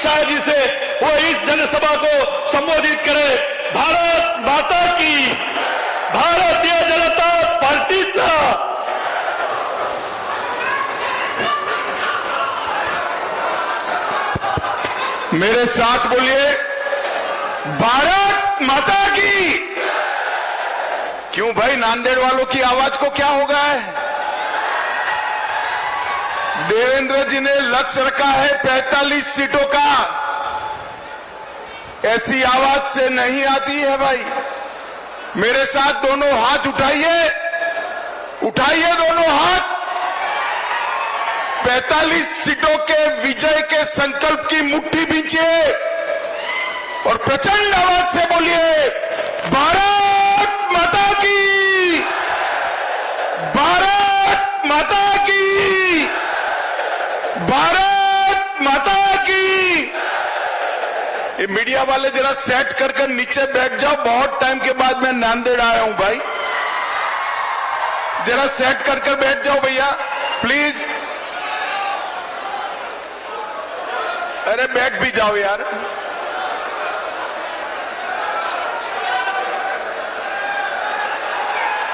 शाह जी से वो इस जनसभा को संबोधित करे। भारत माता की, भारतीय जनता पार्टीचा मेरे साथ बोलिए, भारत माता की। क्यों भाई, नांदेड़ वालों की आवाज को क्या हो गया है? देवेंद्र जी ने लक्ष्य रखा है 45 सीटों का। ऐसी आवाज से नहीं आती है भाई। मेरे साथ दोनों हाथ उठाइए, उठाइए दोनों हाथ। 45 सीटों के विजय के संकल्प की मुट्ठी बींचिए और प्रचंड आवाज से बोलिए, भारत माता की, भारत माता की, भारत माता की। ये मीडिया वाले जरा सेट कर नीचे बैठ जाओ। बहुत टाइम के बाद मैं नांदेड़ आया हूं भाई, जरा सेट कर बैठ जाओ भैया प्लीज। अरे बैठ भी जाओ यार।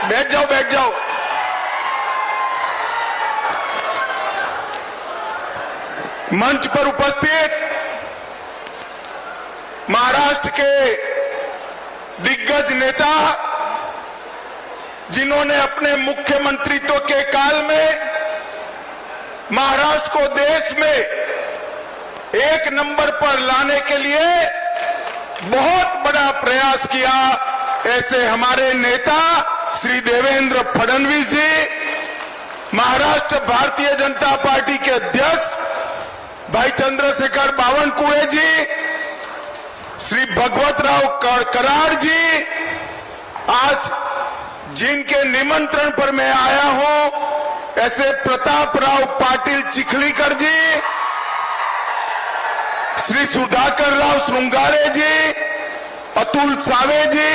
बैठ जाओ, बैठ जाओ। मंच पर उपस्थित महाराष्ट्र के दिग्गज नेता, जिन्होंने अपने मुख्यमंत्रित्व के काल में महाराष्ट्र को देश में एक नंबर पर लाने के लिए बहुत बड़ा प्रयास किया, ऐसे हमारे नेता श्री देवेंद्र फडणवीस जी, महाराष्ट्र भारतीय जनता पार्टी के अध्यक्ष भाई चंद्रशेखर बावनकुळे जी, श्री भगवतराव कराड़ जी, आज जिनके निमंत्रण पर मैं आया हूं, ऐसे प्रतापराव पाटिल चिखलीकर जी, श्री सुधाकर राव श्रृंगारे जी, अतुल सावे जी,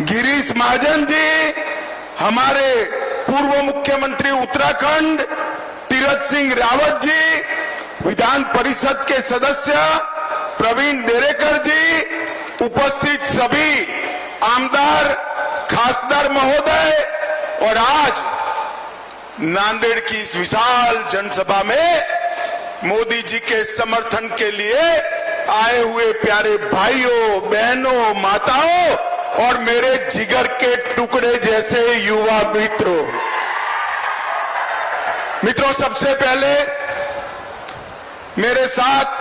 गिरीश महाजन जी, हमारे पूर्व मुख्यमंत्री उत्तराखंड तीरथ सिंह रावत जी, विधान परिषद के सदस्य प्रवीण देरेकर जी, उपस्थित सभी आमदार खासदार महोदय, और आज नांदेड़ की इस विशाल जनसभा में मोदी जी के समर्थन के लिए आए हुए प्यारे भाइयों, बहनों, माताओं और मेरे जिगर के टुकड़े जैसे युवा मित्रों, सबसे पहले मेरे साथ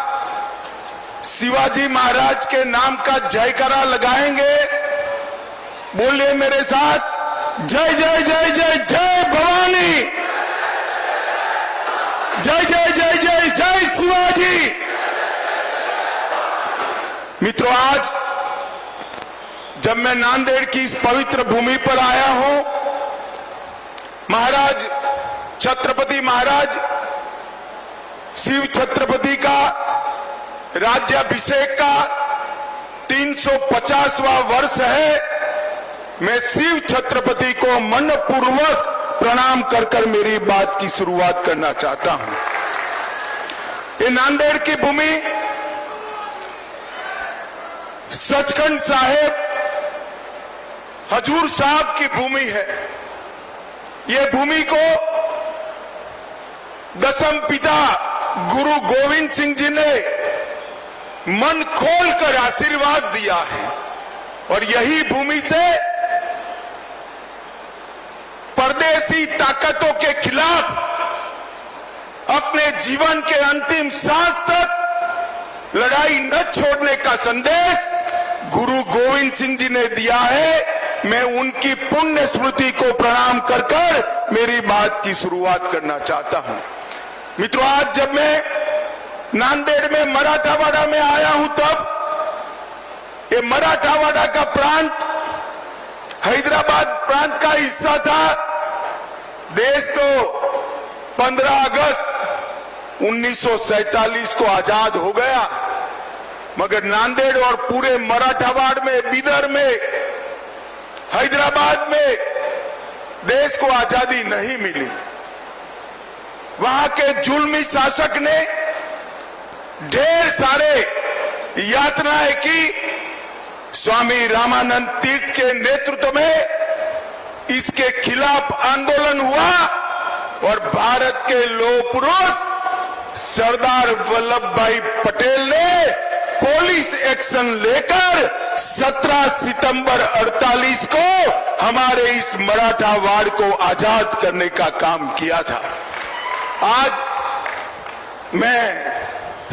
शिवाजी महाराज के नाम का जयकारा लगाएंगे। बोलिए मेरे साथ, जय जय जय जय जय भवानी, जय जय जय जय जय शिवाजी। मित्रों, आज जब मैं नांदेड़ की इस पवित्र भूमि पर आया हूं, महाराज छत्रपति महाराज शिव छत्रपति का राज्याभिषेक का 350वां वर्ष है। मैं शिव छत्रपति को मनपूर्वक प्रणाम कर मेरी बात की शुरुआत करना चाहता हूं। ये नांदेड़ की भूमि सचखंड साहिब हजूर साहब की भूमि है। ये भूमि को दसम पिता गुरु गोविंद सिंह जी ने मन खोलकर आशीर्वाद दिया है, और यही भूमि से परदेशी ताकतों के खिलाफ अपने जीवन के अंतिम सांस तक लड़ाई न छोड़ने का संदेश गुरु गोविंद सिंह जी ने दिया है। मैं उनकी पुण्य स्मृति को प्रणाम कर मेरी बात की शुरुआत करना चाहता हूं। मित्रों, आज जब मैं नांदेड़ में मराठावाड़ा में आया हूं, तब ये मराठावाड़ा का प्रांत हैदराबाद प्रांत का हिस्सा था। देश तो 15 अगस्त 1947 को आजाद हो गया, मगर नांदेड़ और पूरे मराठावाड़ में, बीदर में, हैदराबाद में देश को आजादी नहीं मिली। वहां के जुल्मी शासक ने ढेर सारे यातनाएं की। स्वामी रामानंद तीर्थ के नेतृत्व में इसके खिलाफ आंदोलन हुआ और भारत के लौह पुरुष सरदार वल्लभ भाई पटेल ने पुलिस एक्शन लेकर 17 सितंबर 48 को हमारे इस मराठा वाड़ को आजाद करने का काम किया था। आज मैं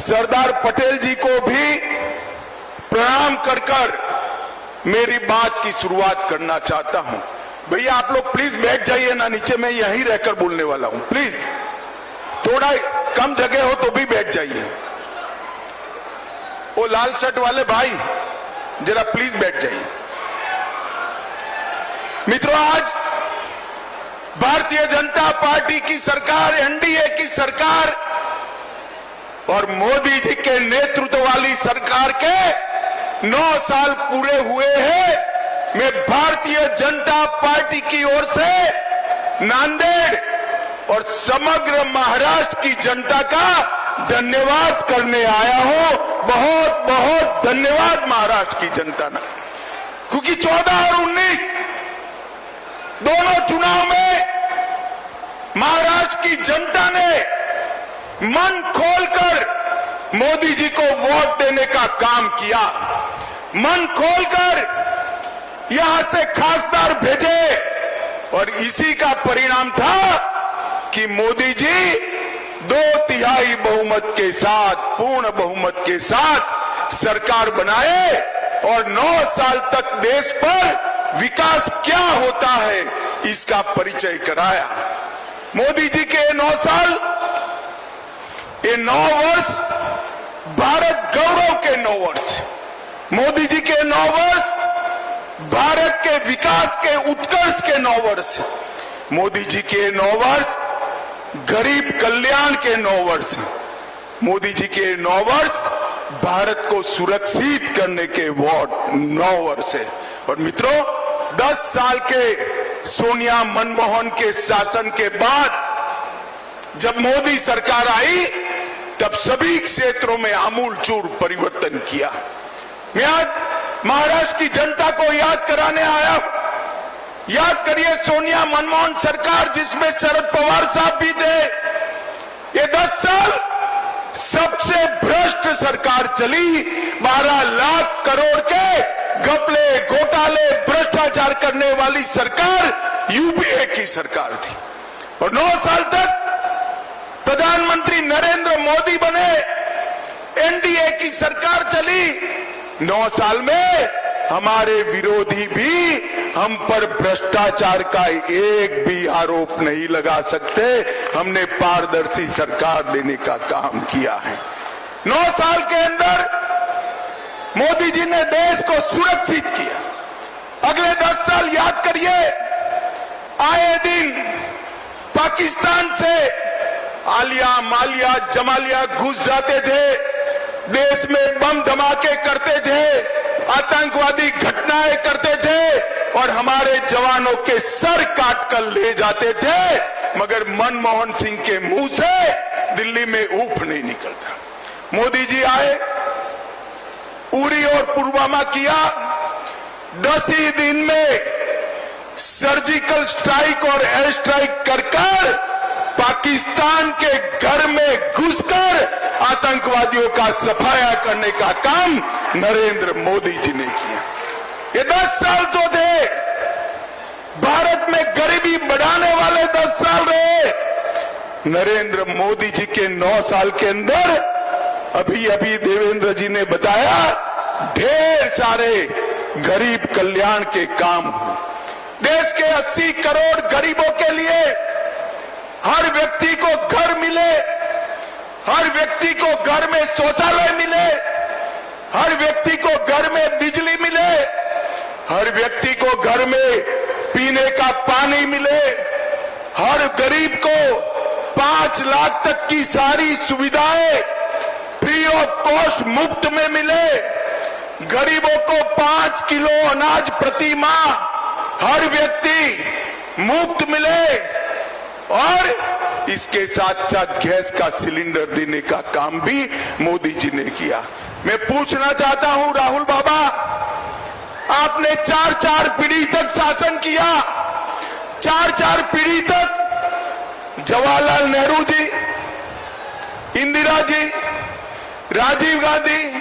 सरदार पटेल जी को भी प्रणाम कर मेरी बात की शुरुआत करना चाहता हूं। भैया आप लोग प्लीज बैठ जाइए ना नीचे, मैं यहीं रहकर बोलने वाला हूं। प्लीज थोड़ा कम जगह हो तो भी बैठ जाइए। वो लाल शर्ट वाले भाई जरा प्लीज बैठ जाइए। मित्रों, आज भारतीय जनता पार्टी की सरकार, एनडीए की सरकार और मोदी जी के नेतृत्व वाली सरकार के 9 साल पूरे हुए हैं। मैं भारतीय जनता पार्टी की ओर से नांदेड़ और समग्र महाराष्ट्र की जनता का धन्यवाद करने आया हूं। बहुत बहुत धन्यवाद महाराष्ट्र की जनता ने, क्योंकि 14 और 19 दोनों चुनाव में महाराष्ट्र की जनता ने मन खोलकर मोदी जी को वोट देने का काम किया। मन खोलकर यहां से खासदार भेजे और इसी का परिणाम था कि मोदी जी 2/3 बहुमत के साथ, पूर्ण बहुमत के साथ सरकार बनाए और 9 साल तक देश पर विकास क्या होता है इसका परिचय कराया। मोदी जी के 9 साल, ये 9 वर्ष भारत गौरव के 9 वर्ष। मोदी जी के 9 वर्ष भारत के विकास के उत्कर्ष के 9 वर्ष। मोदी जी के 9 वर्ष गरीब कल्याण के 9 वर्ष। मोदी जी के 9 वर्ष भारत को सुरक्षित करने के 9 वर्ष है। और मित्रों, 10 साल के सोनिया मनमोहन के शासन के बाद जब मोदी सरकार आई तब सभी क्षेत्रों में आमूलचूल परिवर्तन किया। मैं आज महाराष्ट्र की जनता को याद कराने आया। याद करिए सोनिया मनमोहन सरकार, जिसमें शरद पवार साहब भी थे, ये 10 साल सबसे भ्रष्ट सरकार चली। 12 लाख करोड़ के घपले, घोटाले, भ्रष्टाचार करने वाली सरकार यूपीए की सरकार थी। और 9 साल तक प्रधानमंत्री नरेंद्र मोदी बने, एनडीए की सरकार चली। 9 साल में हमारे विरोधी भी हम पर भ्रष्टाचार का एक भी आरोप नहीं लगा सकते। हमने पारदर्शी सरकार देने का काम किया है। 9 साल के अंदर मोदी जी ने देश को सुरक्षित किया। अगले 10 साल याद करिए, आए दिन पाकिस्तान से आलिया, मालिया, जमालिया घुस जाते थे, देश में बम धमाके करते थे, आतंकवादी घटनाएं करते थे और हमारे जवानों के सर काट कर ले जाते थे, मगर मनमोहन सिंह के मुंह से दिल्ली में ऊफ नहीं निकलता। मोदी जी आए, उरी और पुलवामा किया। 10 ही दिन में सर्जिकल स्ट्राइक और एयर स्ट्राइक कर पाकिस्तान के घर में घुसकर आतंकवादियों का सफाया करने का काम नरेंद्र मोदी जी ने किया। ये 10 साल जो थे भारत में गरीबी बढ़ाने वाले 10 साल रहे। नरेंद्र मोदी जी के 9 साल के अंदर अभी अभी देवेंद्र जी ने बताया, ढेर सारे गरीब कल्याण के काम हुए। देश के 80 करोड़ गरीबों के लिए हर व्यक्ति को घर मिले, हर व्यक्ति को घर में शौचालय मिले, हर व्यक्ति को घर में बिजली मिले, हर व्यक्ति को घर में पीने का पानी मिले, हर गरीब को 5 लाख तक की सारी सुविधाएं फ्री ऑफ कॉस्ट मुफ्त में मिले, गरीबों को 5 किलो अनाज प्रति माह हर व्यक्ति मुफ्त मिले और इसके साथ साथ गैस का सिलेंडर देने का काम भी मोदी जी ने किया। मैं पूछना चाहता हूं राहुल बाबा, आपने 4 पीढ़ी तक शासन किया, 4 पीढ़ी तक जवाहरलाल नेहरू जी, इंदिरा जी, राजीव गांधी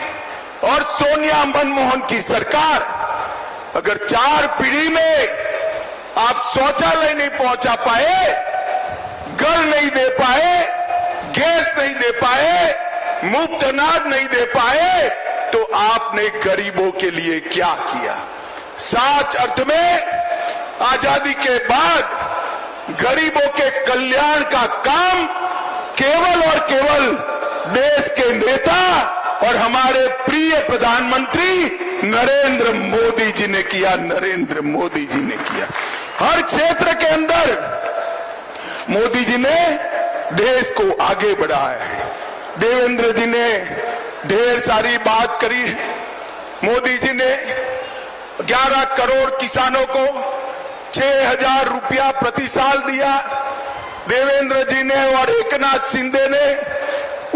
और सोनिया मनमोहन की सरकार, अगर 4 पीढ़ी में आप शौचालय नहीं पहुंचा पाए, घर नहीं दे पाए, गैस नहीं दे पाए, मुफ्त अनाज नहीं दे पाए, तो आपने गरीबों के लिए क्या किया? सच अर्थ में आजादी के बाद गरीबों के कल्याण का काम केवल और केवल देश के नेता और हमारे प्रिय प्रधानमंत्री नरेंद्र मोदी जी ने किया। नरेंद्र मोदी जी ने किया। हर क्षेत्र के अंदर मोदी जी ने देश को आगे बढ़ाया है। देवेंद्र जी ने ढेर सारी बात करी है। मोदी जी ने 11 करोड़ किसानों को 6,000 रुपया प्रति साल दिया। देवेंद्र जी ने और एकनाथ शिंदे ने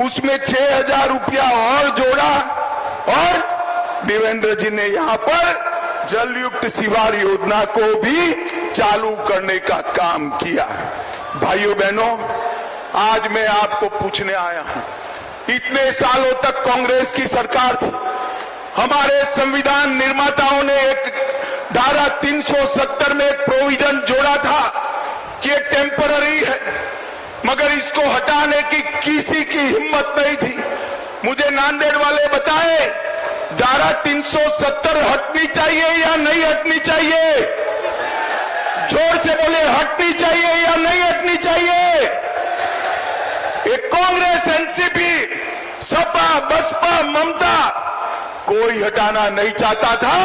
उसमें 6,000 रुपया और जोड़ा और देवेंद्र जी ने यहां पर जलयुक्त शिवार योजना को भी चालू करने का काम किया। भाइयों बहनों, आज मैं आपको पूछने आया हूं, इतने सालों तक कांग्रेस की सरकार थी। हमारे संविधान निर्माताओं ने एक धारा 370 में एक प्रोविजन जोड़ा था कि ये टेम्पररी है, मगर इसको हटाने की किसी की हिम्मत नहीं थी। मुझे नांदेड़ वाले बताए, धारा 370 हटनी चाहिए या नहीं हटनी चाहिए? जोर से बोले, हटनी चाहिए या नहीं हटनी चाहिए? एक कांग्रेस, एनसीपी, सपा, बसपा, ममता, कोई हटाना नहीं चाहता था,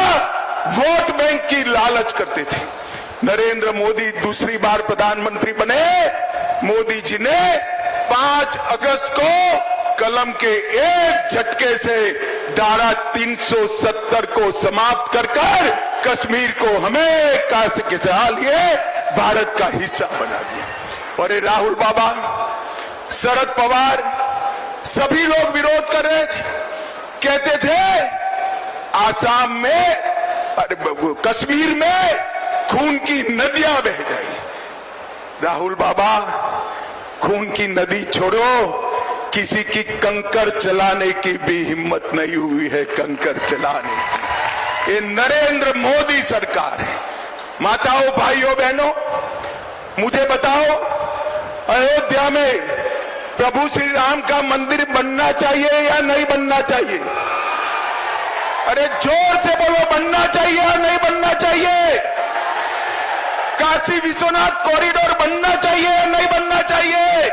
वोट बैंक की लालच करते थे। नरेंद्र मोदी दूसरी बार प्रधानमंत्री बने। मोदी जी ने 5 अगस्त को कलम के एक झटके से धारा 370 को समाप्त कर कश्मीर को हमेशा के लिए भारत का हिस्सा बना दिया। और राहुल बाबा, शरद पवार, सभी लोग विरोध कर रहे थे, कहते थे आसाम में, कश्मीर में खून की नदियां बह गई। राहुल बाबा, खून की नदी छोड़ो, किसी की कंकर चलाने की भी हिम्मत नहीं हुई है। कंकर चलाने की ये नरेंद्र मोदी सरकार है। माताओं, भाइयों, बहनों, मुझे बताओ, अयोध्या में प्रभु श्री राम का मंदिर बनना चाहिए या नहीं बनना चाहिए? अरे जोर से बोलो, बनना चाहिए या नहीं बनना चाहिए? काशी विश्वनाथ कॉरिडोर बनना चाहिए या नहीं बनना चाहिए?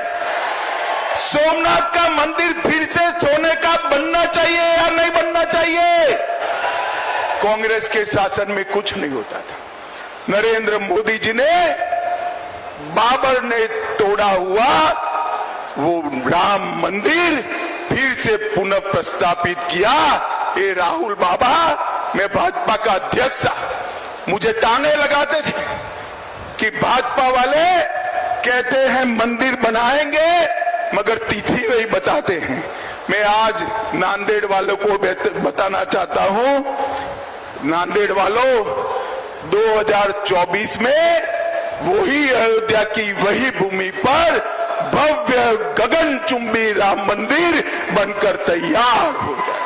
सोमनाथ का मंदिर फिर से सोने का बनना चाहिए या नहीं बनना चाहिए? कांग्रेस के शासन में कुछ नहीं होता था। नरेंद्र मोदी जी ने बाबर ने तोड़ा हुआ वो राम मंदिर फिर से पुनः प्रस्तापित किया। ये राहुल बाबा, मैं भाजपा का अध्यक्ष था, मुझे ताने लगाते थे कि भाजपा वाले कहते हैं मंदिर बनाएंगे मगर तिथि नहीं बताते हैं। मैं आज नांदेड़ वालों को बताना चाहता हूं, नांदेड़ वालों, 2024 में वही अयोध्या की वही भूमि पर भव्य गगनचुंबी राम मंदिर बनकर तैयार हो जाए।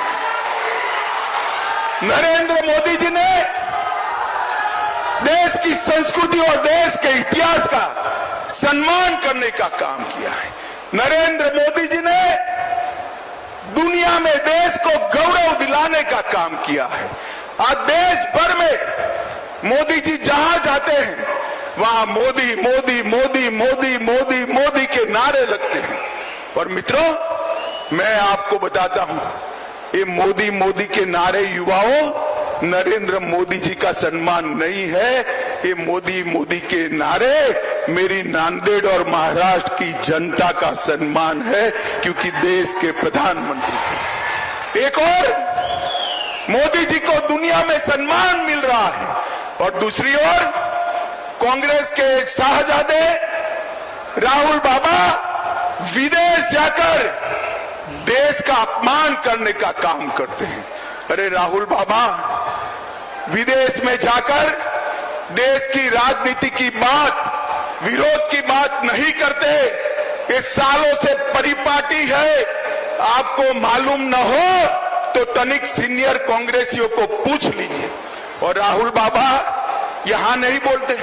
नरेंद्र मोदी जी ने देश की संस्कृति और देश के इतिहास का सम्मान करने का काम किया है। नरेंद्र मोदी जी ने दुनिया में देश को गौरव दिलाने का काम किया है। आज देश भर में मोदी जी जहां जाते हैं वहां मोदी मोदी मोदी मोदी मोदी मोदी के नारे लगते हैं। और मित्रों, मैं आपको बताता हूं, ये मोदी मोदी के नारे युवाओं नरेंद्र मोदी जी का सम्मान नहीं है, ये मोदी मोदी के नारे मेरी नांदेड़ और महाराष्ट्र की जनता का सम्मान है, क्योंकि देश के प्रधानमंत्री। एक और मोदी जी को दुनिया में सम्मान मिल रहा है और दूसरी ओर कांग्रेस के शाहजादे राहुल बाबा विदेश जाकर देश का अपमान करने का काम करते हैं। अरे राहुल बाबा विदेश में जाकर देश की राजनीति की बात, विरोध की बात नहीं करते। ये सालों से परिपाटी है, आपको मालूम न हो तो तनिक सीनियर कांग्रेसियों को पूछ लीजिए। और राहुल बाबा यहां नहीं बोलते,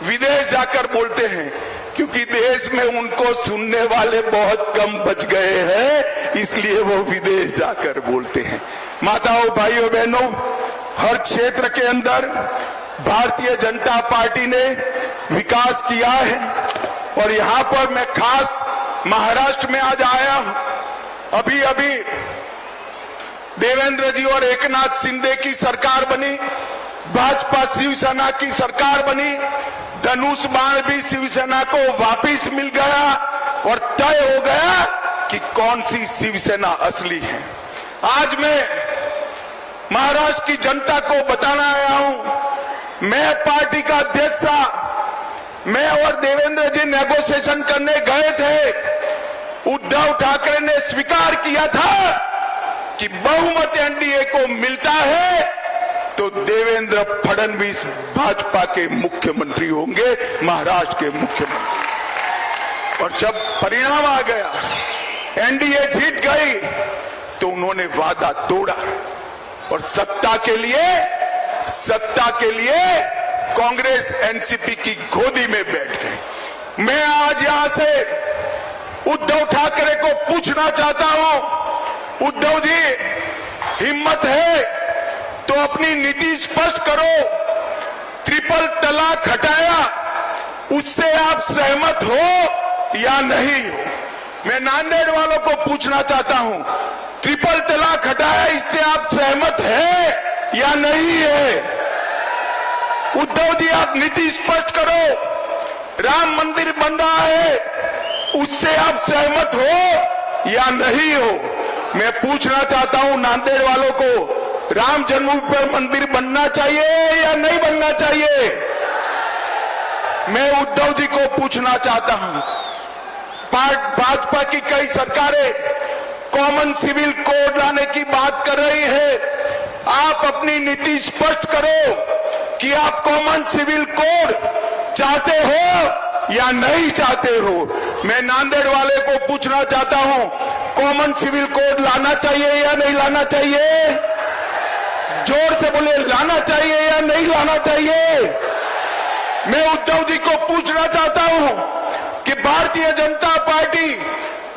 विदेश जाकर बोलते हैं, क्योंकि देश में उनको सुनने वाले बहुत कम बच गए हैं, इसलिए वो विदेश जाकर बोलते हैं। माताओं, भाइयों, बहनों, हर क्षेत्र के अंदर भारतीय जनता पार्टी ने विकास किया है। और यहां पर मैं खास महाराष्ट्र में आज आया हूं। अभी अभी देवेंद्र जी और एकनाथ शिंदे की सरकार बनी, भाजपा शिवसेना की सरकार बनी, धनुष बाण भी शिवसेना को वापिस मिल गया और तय हो गया कि कौन सी शिवसेना असली है। आज मैं महाराष्ट्र की जनता को बताना आया हूं, मैं पार्टी का अध्यक्ष था, मैं और देवेंद्र जी नेगोशिएशन करने गए थे। उद्धव ठाकरे ने स्वीकार किया था कि बहुमत एनडीए को मिलता है तो देवेंद्र फडणवीस भाजपा के मुख्यमंत्री होंगे, महाराष्ट्र के मुख्यमंत्री। और जब परिणाम आ गया, एनडीए जीत गई, तो उन्होंने वादा तोड़ा और सत्ता के लिए कांग्रेस एनसीपी की गोदी में बैठ गए। मैं आज यहां से उद्धव ठाकरे को पूछना चाहता हूं, उद्धव जी, हिम्मत है तो अपनी नीति स्पष्ट करो। ट्रिपल तलाक हटाया, उससे आप सहमत हो या नहीं हो? मैं नांदेड़ वालों को पूछना चाहता हूं, ट्रिपल तलाक हटाया, इससे आप सहमत है या नहीं है? उद्धव जी, आप नीति स्पष्ट करो। राम मंदिर बन रहा है, उससे आप सहमत हो या नहीं हो? मैं पूछना चाहता हूं नांदेड़ वालों को, राम जन्मभूमि मंदिर बनना चाहिए या नहीं बनना चाहिए? मैं उद्धव जी को पूछना चाहता हूं, भाजपा की कई सरकारें कॉमन सिविल कोड लाने की बात कर रही है। आप अपनी नीति स्पष्ट करो कि आप कॉमन सिविल कोड चाहते हो या नहीं चाहते हो। मैं नांदेड़ वाले को पूछना चाहता हूं, कॉमन सिविल कोड लाना चाहिए या नहीं लाना चाहिए? जोर से बोले, लाना चाहिए या नहीं लाना चाहिए? मैं उद्धव जी को पूछना चाहता हूं कि भारतीय जनता पार्टी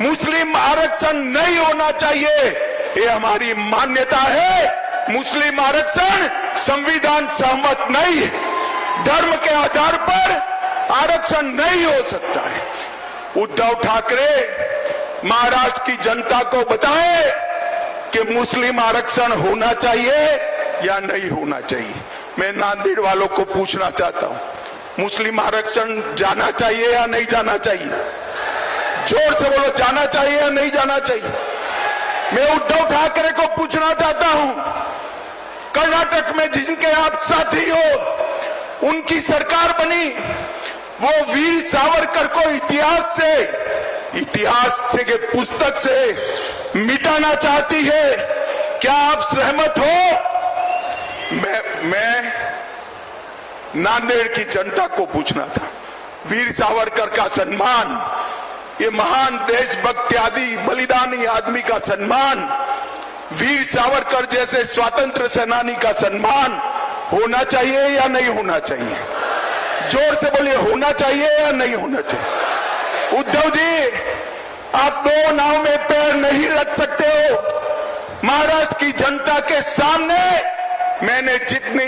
मुस्लिम आरक्षण नहीं होना चाहिए, ये हमारी मान्यता है। मुस्लिम आरक्षण संविधान सहमत नहीं है, धर्म के आधार पर आरक्षण नहीं हो सकता है। उद्धव ठाकरे महाराष्ट्र की जनता को बताए कि मुस्लिम आरक्षण होना चाहिए या नहीं होना चाहिए। मैं नांदेड़ वालों को पूछना चाहता हूं, मुस्लिम आरक्षण जाना चाहिए या नहीं जाना चाहिए? जोर से बोलो, जाना चाहिए या नहीं जाना चाहिए? मैं उद्धव ठाकरे को पूछना चाहता हूं, कर्नाटक में जिनके आप साथी हो, उनकी सरकार बनी, वो वीर सावरकर को इतिहास से के पुस्तक से मिटाना चाहती है। क्या आप सहमत हो? मैं नांदेड़ की जनता को पूछना था, वीर सावरकर का सम्मान, ये महान देशभक्त आदि बलिदानी आदमी का सम्मान, वीर सावरकर जैसे स्वतंत्र सेनानी का सम्मान होना चाहिए या नहीं होना चाहिए? जोर से बोलिए, होना चाहिए या नहीं होना चाहिए? उद्धव जी, आप दो नाव में पैर नहीं रख सकते हो। महाराष्ट्र की जनता के सामने मैंने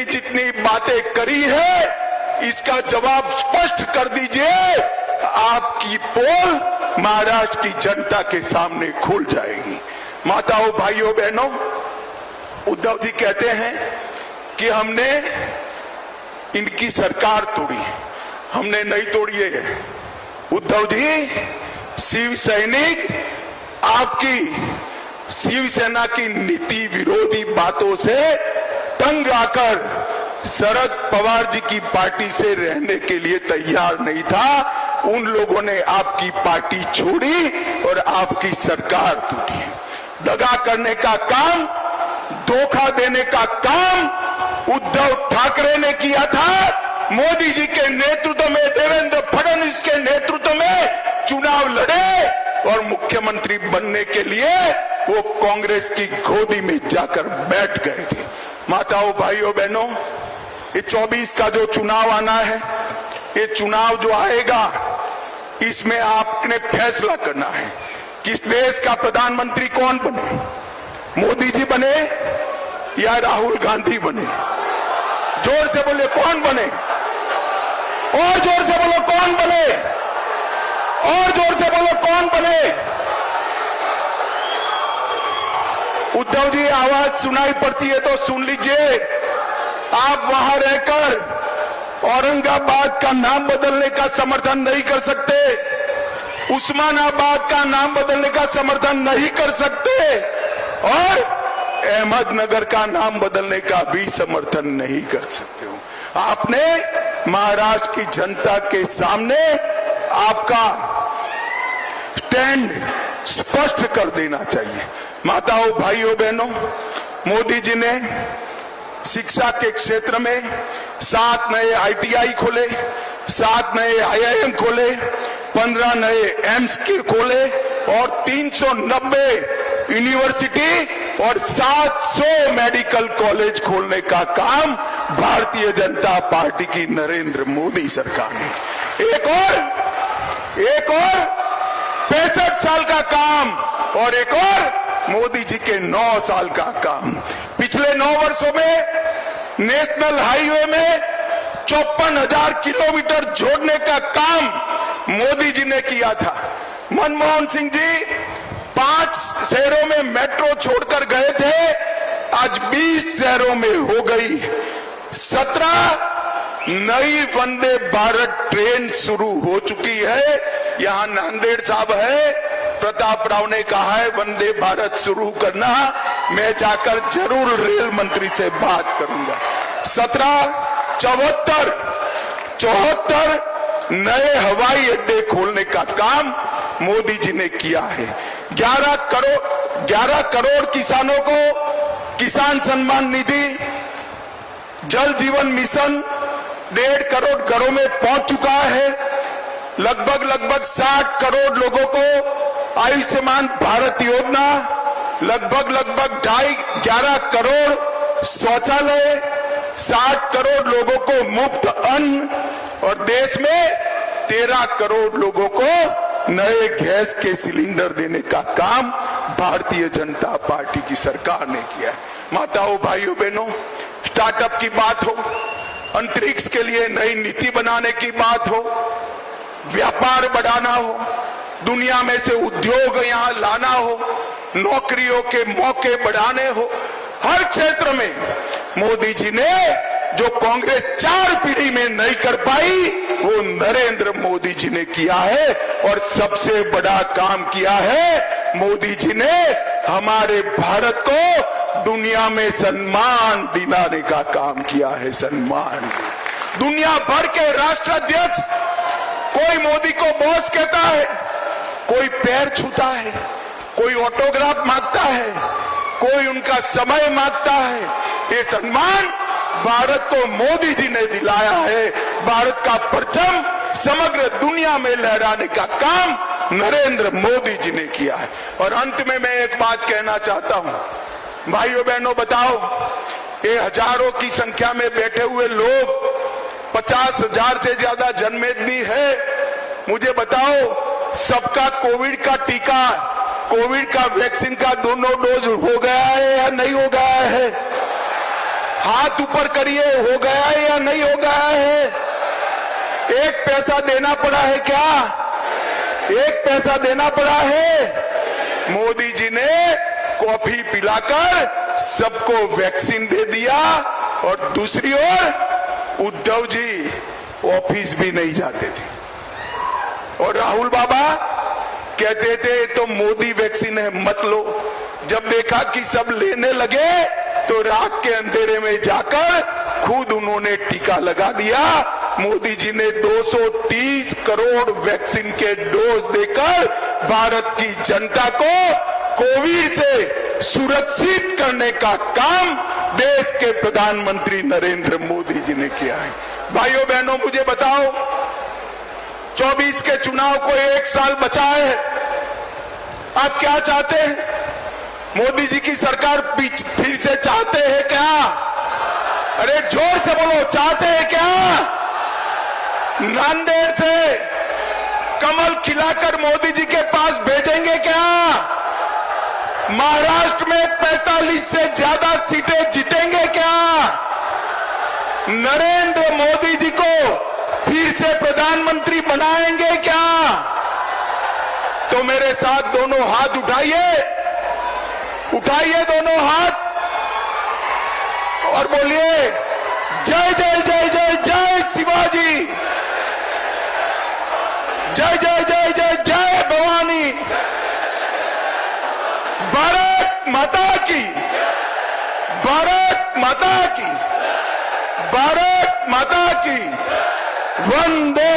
जितनी बातें करी है, इसका जवाब स्पष्ट कर दीजिए। आपकी पोल महाराष्ट्र की जनता के सामने खुल जाएगी। माताओं, भाइयों, बहनों, उद्धव जी कहते हैं कि हमने इनकी सरकार तोड़ी, हमने नहीं तोड़ी है। उद्धव जी, शिव सैनिक आपकी शिवसेना की नीति विरोधी बातों से तंग आकर शरद पवार जी की पार्टी से रहने के लिए तैयार नहीं था, उन लोगों ने आपकी पार्टी छोड़ी और आपकी सरकार टूटी। दगा करने का काम, धोखा देने का काम उद्धव ठाकरे ने किया था। मोदी जी के नेतृत्व में, देवेंद्र फडणवीस के नेतृत्व में चुनाव लड़े और मुख्यमंत्री बनने के लिए वो कांग्रेस की गोदी में जाकर बैठ गए थे। माताओं, भाइयों, बहनों, ये 24 का जो चुनाव आना है, ये चुनाव जो आएगा, इसमें आपने फैसला करना है किस देश का प्रधानमंत्री कौन बने, मोदी जी बने या राहुल गांधी बने। जोर से बोले कौन बने, और जोर से बोलो कौन बने, और जोर से बोलो कौन बने। उद्धव जी, आवाज सुनाई पड़ती है तो सुन लीजिए। आप वहां रहकर औरंगाबाद का नाम बदलने का समर्थन नहीं कर सकते, उस्मानाबाद का नाम बदलने का समर्थन नहीं कर सकते और अहमदनगर का नाम बदलने का भी समर्थन नहीं कर सकते हो। आपने महाराष्ट्र की जनता के सामने आपका स्टैंड स्पष्ट कर देना चाहिए। माताओं, भाइयों, बहनों, मोदी जी ने शिक्षा के क्षेत्र में 7 नए ITI खोले, 7 नए IIM खोले, 15 नए एम्स खोले और 390 यूनिवर्सिटी और 700 मेडिकल कॉलेज खोलने का काम भारतीय जनता पार्टी की नरेंद्र मोदी सरकार ने। एक और 65 साल का काम और एक और मोदी जी के 9 साल का काम। पिछले 9 वर्षों में नेशनल हाईवे में 54,000 किलोमीटर जोड़ने का काम मोदी जी ने किया था। मनमोहन सिंह जी 5 शहरों में मेट्रो छोड़कर गए थे, आज 20 शहरों में हो गई। 17 नई वंदे भारत ट्रेन शुरू हो चुकी है। यहाँ नांदेड़ साहब है, प्रताप राव ने कहा है वंदे भारत शुरू करना, मैं जाकर जरूर रेल मंत्री से बात करूंगा। 74 नए हवाई अड्डे खोलने का काम मोदी जी ने किया है। 11 करोड़ किसानों को किसान सम्मान निधि, जल जीवन मिशन 1.5 करोड़ घरों में पहुंच चुका है। लगभग 60 करोड़ लोगों को आयुष्मान भारत योजना, लगभग 11 करोड़ शौचालय, 60 करोड़ लोगों को मुफ्त अन्न और देश में 13 करोड़ लोगों को नए गैस के सिलेंडर देने का काम भारतीय जनता पार्टी की सरकार ने किया है। माताओं, भाइयों, बहनों, स्टार्टअप की बात हो, अंतरिक्ष के लिए नई नीति बनाने की बात हो, व्यापार बढ़ाना हो, दुनिया में से उद्योग यहां लाना हो, नौकरियों के मौके बढ़ाने हो, हर क्षेत्र में मोदी जी ने जो कांग्रेस 4 पीढ़ी में नहीं कर पाई वो नरेंद्र मोदी जी ने किया है। और सबसे बड़ा काम किया है, मोदी जी ने हमारे भारत को दुनिया में सम्मान दिलाने का काम किया है। सम्मान, दुनिया भर के राष्ट्राध्यक्ष कोई मोदी को बॉस कहता है, कोई पैर छूता है, कोई ऑटोग्राफ मांगता है, कोई उनका समय मांगता है। ये सम्मान भारत को मोदी जी ने दिलाया है। भारत का परचम समग्र दुनिया में लहराने का काम नरेंद्र मोदी जी ने किया है। और अंत में मैं एक बात कहना चाहता हूं, भाइयों बहनों, बताओ, ये हजारों की संख्या में बैठे हुए लोग, 50,000 से ज्यादा जनमेदनी है, मुझे बताओ सबका कोविड का टीका, कोविड का वैक्सीन का दोनों डोज हो गया है या नहीं हो गया है? हाथ ऊपर करिए, हो गया है या नहीं हो गया है? एक पैसा देना पड़ा है क्या? एक पैसा देना पड़ा है? मोदी जी ने कॉफी पिलाकर सबको वैक्सीन दे दिया और दूसरी ओर उद्धव जी ऑफिस भी नहीं जाते थे और राहुल बाबा कहते थे तो मोदी वैक्सीन है मत लो। जब देखा कि सब लेने लगे तो रात के अंधेरे में जाकर खुद उन्होंने टीका लगा दिया मोदी जी ने 230 करोड़ वैक्सीन के डोज देकर भारत की जनता को कोविड से सुरक्षित करने का काम देश के प्रधानमंत्री नरेंद्र मोदी जी ने किया है। भाइयों बहनों, मुझे बताओ, 24 के चुनाव को 1 साल बचा है। आप क्या चाहते हैं? मोदी जी की सरकार फिर से चाहते हैं क्या? अरे जोर से बोलो, चाहते हैं क्या? नांदेड़ से कमल खिलाकर मोदी जी के पास भेजेंगे क्या? महाराष्ट्र में 45 से ज्यादा सीटें जीतेंगे क्या? नरेंद्र मोदी जी को फिर से प्रधानमंत्री बनाएंगे क्या? तो मेरे साथ दोनों हाथ उठाइए, उठाइए दोनों हाथ और बोलिए जय जय जय जय जय शिवाजी, जय जय जय जय जय भवानी, भारत माता की, भारत माता की, भारत माता की, वंदे।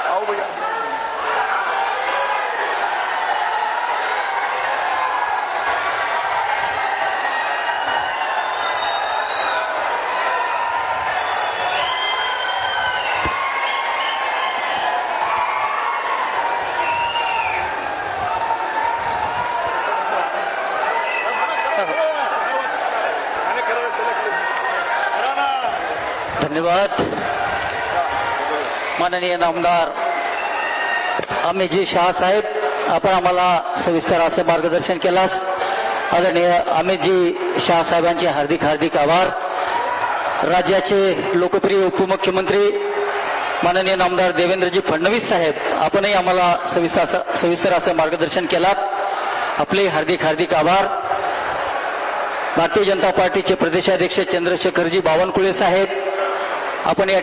आओ भैया। धन्यवाद माननीय नामदार अमितजी शाह साहेब, आपण आम्हाला सविस्तर असे मार्गदर्शन केलास। आदरणीय अमितजी शाह साहेबांचे हार्दिक हार्दिक आभार। राज्याचे लोकप्रिय उपमुख्यमंत्री माननीय नामदार देवेंद्रजी फडणवीस साहेब, आपणही आम्हाला सविस्तर असे मार्गदर्शन केलात। आपले हार्दिक हार्दिक आभार। भारतीय जनता पार्टीचे प्रदेशाध्यक्ष चंद्रशेखरजी बावनकुळे साहेब, आपण या